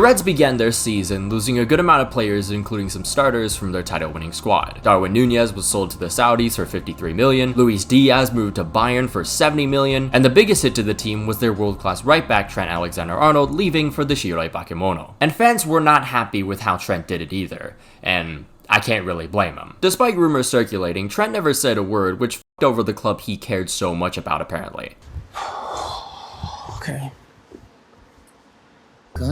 Reds began their season losing a good amount of players, including some starters from their title-winning squad. Darwin Nunez was sold to the Saudis for $53 million, Luis Diaz moved to Bayern for $70 million, and the biggest hit to the team was their world-class right-back Trent Alexander-Arnold leaving for the Shirei Bakemono. And fans were not happy with how Trent did it either, and I can't really blame him. Despite rumors circulating, Trent never said a word, which f***ed over the club he cared so much about apparently. Okay. But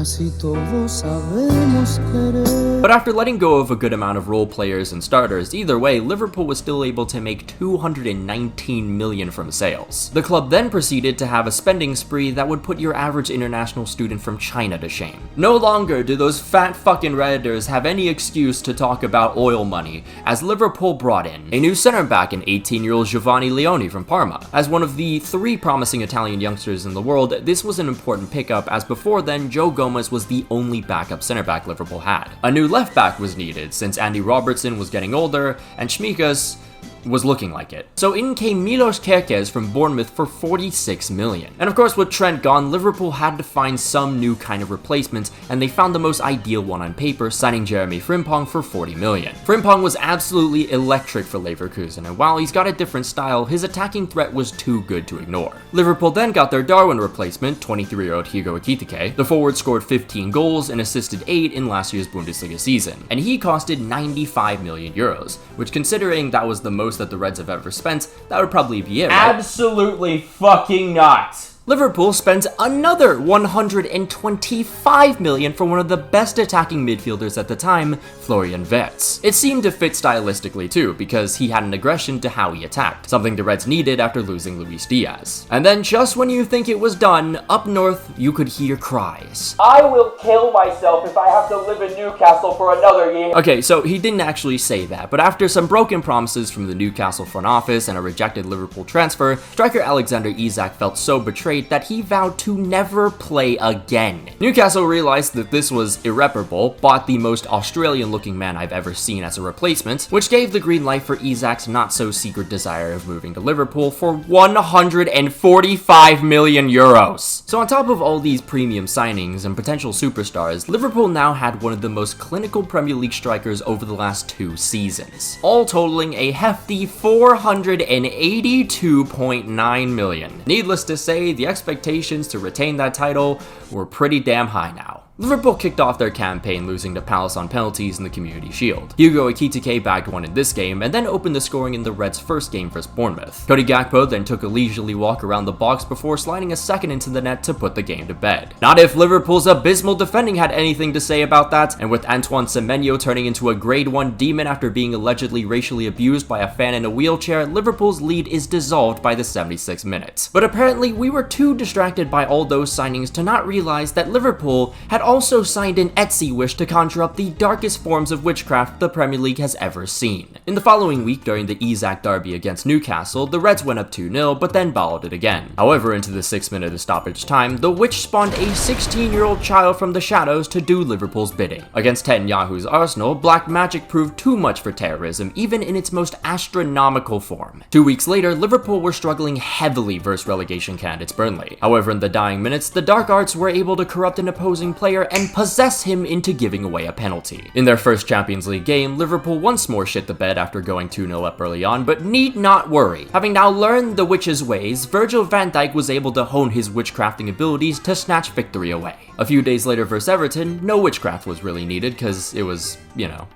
after letting go of a good amount of role players and starters, either way, Liverpool was still able to make $219 million from sales. The club then proceeded to have a spending spree that would put your average international student from China to shame. No longer do those fat fucking Redditors have any excuse to talk about oil money, as Liverpool brought in a new center back in 18-year-old Giovanni Leoni from Parma. As one of the 3 promising Italian youngsters in the world, this was an important pickup, as before then, Joe Gomez was the only backup center back Liverpool had. A new left back was needed since Andy Robertson was getting older and Šmikas was looking like it. So in came Milos Kerkez from Bournemouth for $46 million. And of course, with Trent gone, Liverpool had to find some new kind of replacement, and they found the most ideal one on paper, signing Jeremy Frimpong for $40 million. Frimpong was absolutely electric for Leverkusen, and while he's got a different style, his attacking threat was too good to ignore. Liverpool then got their Darwin replacement, 23-year-old Hugo Ekitike. The forward scored 15 goals and assisted 8 in last year's Bundesliga season, and he costed 95 million euros, which, considering that was the most that the Reds have ever spent, that would probably be it, right? Absolutely fucking not. Liverpool spent another $125 million for one of the best attacking midfielders at the time, Florian Wirtz. It seemed to fit stylistically too, because he had an aggression to how he attacked, something the Reds needed after losing Luis Diaz. And then just when you think it was done, up north, you could hear cries. I will kill myself if I have to live in Newcastle for another year. Okay, so he didn't actually say that, but after some broken promises from the Newcastle front office and a rejected Liverpool transfer, striker Alexander Isak felt so betrayed that he vowed to never play again. Newcastle realized that this was irreparable, bought the most Australian-looking man I've ever seen as a replacement, which gave the green light for Isak's not-so-secret desire of moving to Liverpool for 145 million euros. So on top of all these premium signings and potential superstars, Liverpool now had one of the most clinical Premier League strikers over the last 2 seasons, all totaling a hefty 482.9 million. Needless to say, the expectations to retain that title were pretty damn high now. Liverpool kicked off their campaign losing to Palace on penalties in the Community Shield. Hugo Ekitike bagged one in this game and then opened the scoring in the Reds' first game versus Bournemouth. Cody Gakpo then took a leisurely walk around the box before sliding a second into the net to put the game to bed. Not if Liverpool's abysmal defending had anything to say about that, and with Antoine Semenyo turning into a grade 1 demon after being allegedly racially abused by a fan in a wheelchair, Liverpool's lead is dissolved by the 76th minute. But apparently we were too distracted by all those signings to not realize that Liverpool had also signed an Etsy wish to conjure up the darkest forms of witchcraft the Premier League has ever seen. In the following week, during the Isak derby against Newcastle, the Reds went up 2-0, but then balled it again. However, into the 6th minute of stoppage time, the witch spawned a 16-year-old child from the shadows to do Liverpool's bidding. Against Netanyahu's Arsenal, black magic proved too much for terrorism, even in its most astronomical form. 2 weeks later, Liverpool were struggling heavily versus relegation candidates Burnley. However, in the dying minutes, the dark arts were able to corrupt an opposing player and possess him into giving away a penalty. In their first Champions League game, Liverpool once more shit the bed after going 2-0 up early on, but need not worry. Having now learned the witch's ways, Virgil van Dijk was able to hone his witchcrafting abilities to snatch victory away. A few days later versus Everton, no witchcraft was really needed because it was, you know,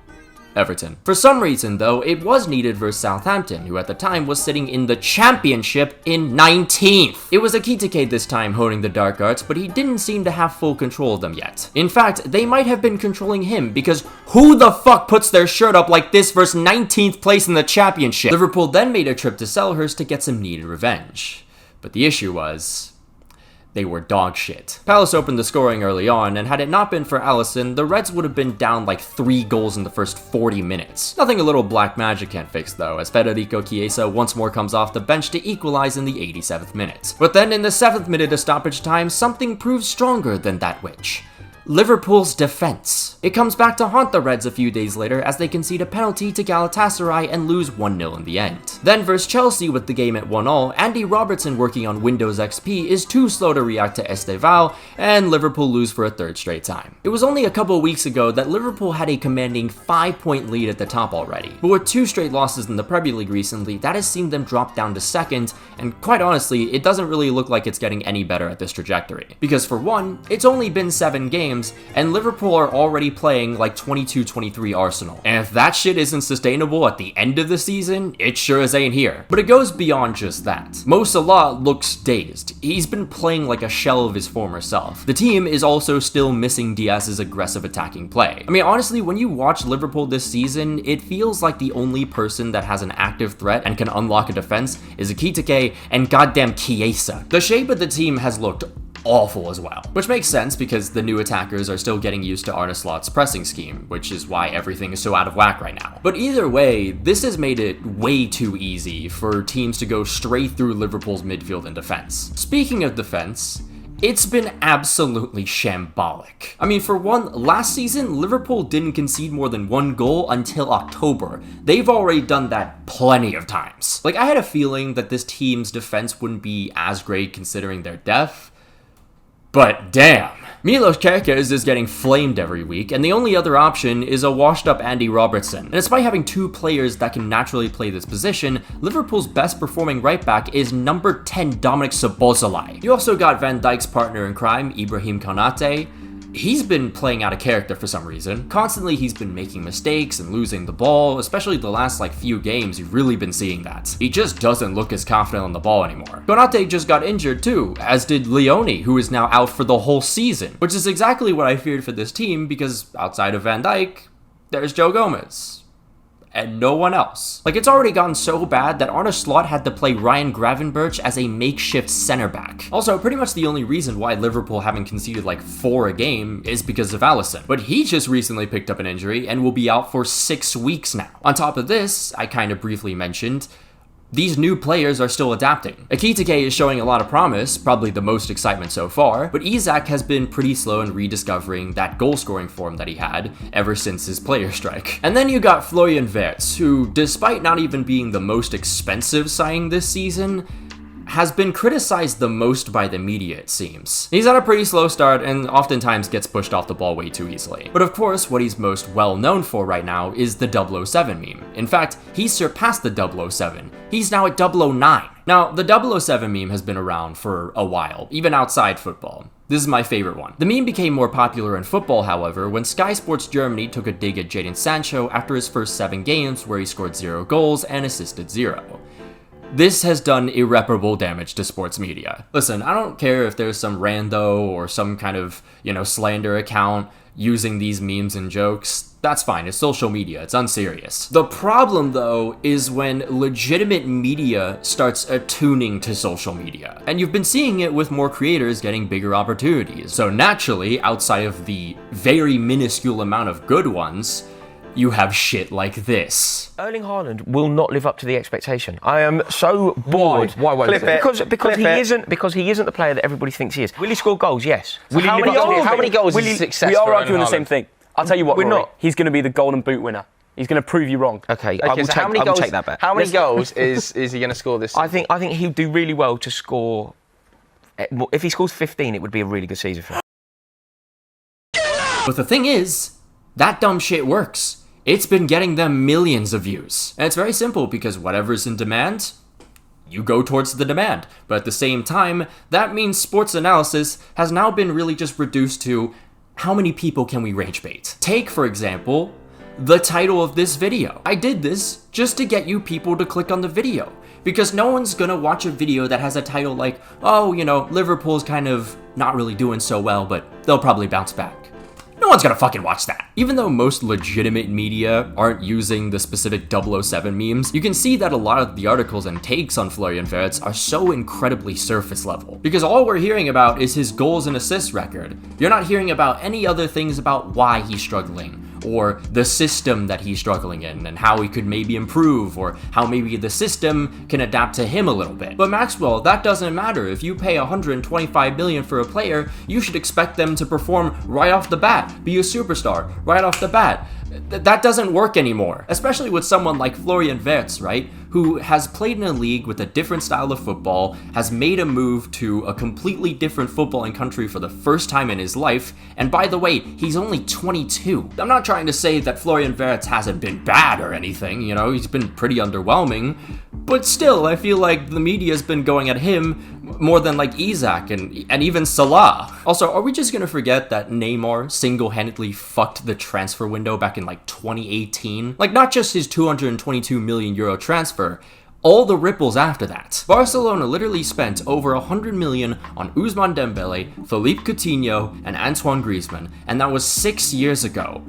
Everton. For some reason, though, it was needed versus Southampton, who at the time was sitting in the Championship in 19th. It was Ekitike this time honing the dark arts, but he didn't seem to have full control of them yet. In fact, they might have been controlling him, because who the fuck puts their shirt up like this versus 19th place in the Championship? Liverpool then made a trip to Selhurst to get some needed revenge. But the issue was, they were dog shit. Palace opened the scoring early on, and had it not been for Alisson, the Reds would have been down like 3 goals in the first 40 minutes. Nothing a little black magic can't fix though, as Federico Chiesa once more comes off the bench to equalize in the 87th minute. But then in the 7th minute of stoppage time, something proves stronger than that witch. Liverpool's defense. It comes back to haunt the Reds a few days later as they concede a penalty to Galatasaray and lose 1-0 in the end. Then versus Chelsea with the game at 1-1, Andy Robertson working on Windows XP is too slow to react to Estevao, and Liverpool lose for a third straight time. It was only a couple weeks ago that Liverpool had a commanding 5-point lead at the top already, but with 2 straight losses in the Premier League recently, that has seen them drop down to second, and quite honestly, it doesn't really look like it's getting any better at this trajectory. Because for one, it's only been 7 games, and Liverpool are already playing like 22-23 Arsenal. And if that shit isn't sustainable at the end of the season, it sure as ain't here. But it goes beyond just that. Mo Salah looks dazed. He's been playing like a shell of his former self. The team is also still missing Diaz's aggressive attacking play. I mean, honestly, when you watch Liverpool this season, it feels like the only person that has an active threat and can unlock a defense is Ekitike and goddamn Chiesa. The shape of the team has looked awful as well, which makes sense because the new attackers are still getting used to Arne Slot's pressing scheme, which is why everything is so out of whack right now. But either way, this has made it way too easy for teams to go straight through Liverpool's midfield and defense. Speaking of defense, it's been absolutely shambolic. I mean, for one, last season, Liverpool didn't concede more than 1 goal until October. They've already done that plenty of times. Like, I had a feeling that this team's defense wouldn't be as great considering their depth, but damn. Milos Kerkez is getting flamed every week, and the only other option is a washed-up Andy Robertson. And despite having 2 players that can naturally play this position, Liverpool's best-performing right-back is number 10 Dominic Szoboszlai. You also got Van Dijk's partner in crime, Ibrahim Konate. He's been playing out of character for some reason. Constantly, he's been making mistakes and losing the ball, especially the last few games, you've really been seeing that. He just doesn't look as confident on the ball anymore. Konate just got injured too, as did Leone, who is now out for the whole season, which is exactly what I feared for this team because outside of Van Dijk, there's Joe Gomez. And no one else. Like, it's already gotten so bad that Arne Slot had to play Ryan Gravenberch as a makeshift center back. Also, pretty much the only reason why Liverpool haven't conceded 4 a game is because of Alisson. But he just recently picked up an injury and will be out for 6 weeks now. On top of this, I kind of briefly mentioned, these new players are still adapting. Ekitike is showing a lot of promise, probably the most excitement so far, but Isak has been pretty slow in rediscovering that goal-scoring form that he had ever since his player strike. And then you got Florian Wirtz, who, despite not even being the most expensive signing this season, has been criticized the most by the media, it seems. He's had a pretty slow start and oftentimes gets pushed off the ball way too easily. But of course, what he's most well known for right now is the 007 meme. In fact, he's surpassed the 007. He's now at 009. Now, the 007 meme has been around for a while, even outside football. This is my favorite one. The meme became more popular in football, however, when Sky Sports Germany took a dig at Jadon Sancho after his first 7 games where he scored 0 goals and assisted 0. This has done irreparable damage to sports media. Listen, I don't care if there's some rando or some kind of, slander account using these memes and jokes. That's fine, it's social media, it's unserious. The problem, though, is when legitimate media starts attuning to social media. And you've been seeing it with more creators getting bigger opportunities. So naturally, outside of the very minuscule amount of good ones, you have shit like this. Erling Haaland will not live up to the expectation. I am so bored. Why won't he? Because he isn't the player that everybody thinks he is. Will he score goals? Yes. How many goals is success? We are for arguing Erling the same Haaland? thing. I'll tell you what, We're Rory, not. he's going to be the Golden Boot winner. He's going to prove you wrong. Okay, I will so how many I will goals? take that bet. How many goals is he going to score this season? I think he'll do really well to score. If he scores 15, it would be a really good season for him. But the thing is, that dumb shit works. It's been getting them millions of views. And it's very simple because whatever's in demand, you go towards the demand. But at the same time, that means sports analysis has now been really just reduced to how many people can we rage bait? Take, for example, the title of this video. I did this just to get you people to click on the video. Because no one's gonna watch a video that has a title like, oh, Liverpool's kind of not really doing so well, but they'll probably bounce back. No one's gonna fucking watch that. Even though most legitimate media aren't using the specific 007 memes, you can see that a lot of the articles and takes on Florian Wirtz are so incredibly surface level. Because all we're hearing about is his goals and assists record. You're not hearing about any other things about why he's struggling, or the system that he's struggling in and how he could maybe improve, or how maybe the system can adapt to him a little bit. But Maxwell, that doesn't matter. If you pay 125 million for a player, you should expect them to perform right off the bat, be a superstar right off the bat. That doesn't work anymore, especially with someone like Florian Wirtz, right? Who has played in a league with a different style of football, has made a move to a completely different footballing country for the first time in his life, and by the way, he's only 22. I'm not trying to say that Florian Wirtz hasn't been bad or anything, you know, he's been pretty underwhelming, but still, I feel like the media's been going at him more than like Isaac and even Salah. Also, are we just gonna forget that Neymar single-handedly fucked the transfer window back in like 2018? Like, not just his 222 million euro transfer, all the ripples after that. Barcelona literally spent over 100 million on Ousmane Dembele, Philippe Coutinho, and Antoine Griezmann, and that was 6 years ago.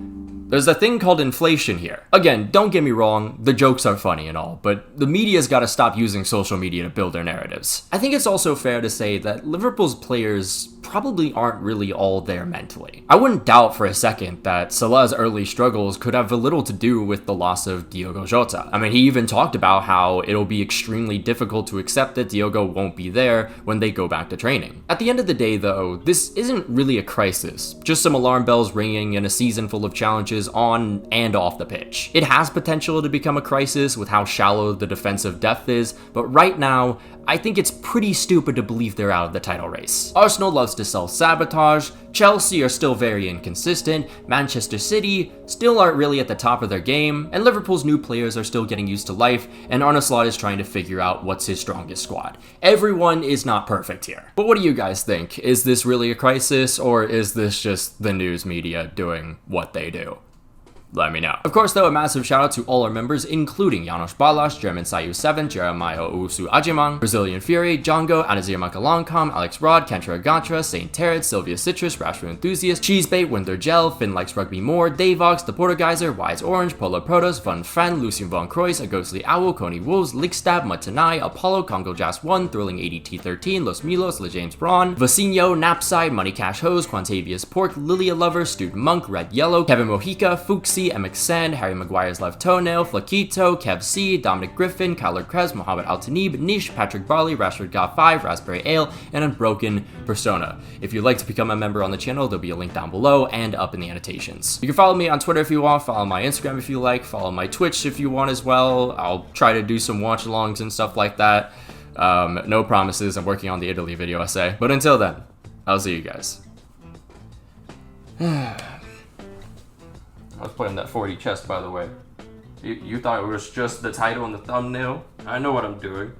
There's a thing called inflation here. Again, don't get me wrong, the jokes are funny and all, but the media's gotta stop using social media to build their narratives. I think it's also fair to say that Liverpool's players probably aren't really all there mentally. I wouldn't doubt for a second that Salah's early struggles could have a little to do with the loss of Diogo Jota. I mean, he even talked about how it'll be extremely difficult to accept that Diogo won't be there when they go back to training. At the end of the day though, this isn't really a crisis, just some alarm bells ringing in a season full of challenges on and off the pitch. It has potential to become a crisis with how shallow the defensive depth is, but right now, I think it's pretty stupid to believe they're out of the title race. Arsenal loves to self-sabotage, Chelsea are still very inconsistent, Manchester City still aren't really at the top of their game, and Liverpool's new players are still getting used to life, and Arne Slot is trying to figure out what's his strongest squad. Everyone is not perfect here. But what do you guys think? Is this really a crisis, or is this just the news media doing what they do? Let me know. Of course, though, a massive shout out to all our members, including Janos Balas, German Sayu 7, Jeremiah Usu Ajimang, Brazilian Fury, Django, Anazir Makalankam, Alex Rod, Kentra Gantra, Saint Terret, Sylvia Citrus, Rashford Enthusiast, Cheesebait, Winter Gel, Finn Likes Rugby More, Davox, The Portergeyser, Wise Orange, Polo Protos, Von Fan, Lucien Von Croix, A Ghostly Owl, Coney Wolves, Lickstab, Matanai, Apollo, Congo Jazz 1, Thrilling ADT13, Los Milos, Le James Braun, Vacinho, Napside, Money Cash Hose, Quantavious Pork, Lilia Lover, Stewed Monk, Red Yellow, Kevin Mojica, Fuxi, MX Sand, Harry Maguire's Left Toenail, Flaquito, Kev C, Dominic Griffin, Kyler Krebs, Mohammed Al-Tanib, Nish, Patrick Barley, Rashford Got 5, Raspberry Ale, and Unbroken Persona. If you'd like to become a member on the channel, there'll be a link down below and up in the annotations. You can follow me on Twitter if you want, follow my Instagram if you like, follow my Twitch if you want as well. I'll try to do some watch-alongs and stuff like that. No promises, I'm working on the Italy video essay. But until then, I'll see you guys. I was playing that 40 chest, by the way. You thought it was just the title and the thumbnail? I know what I'm doing.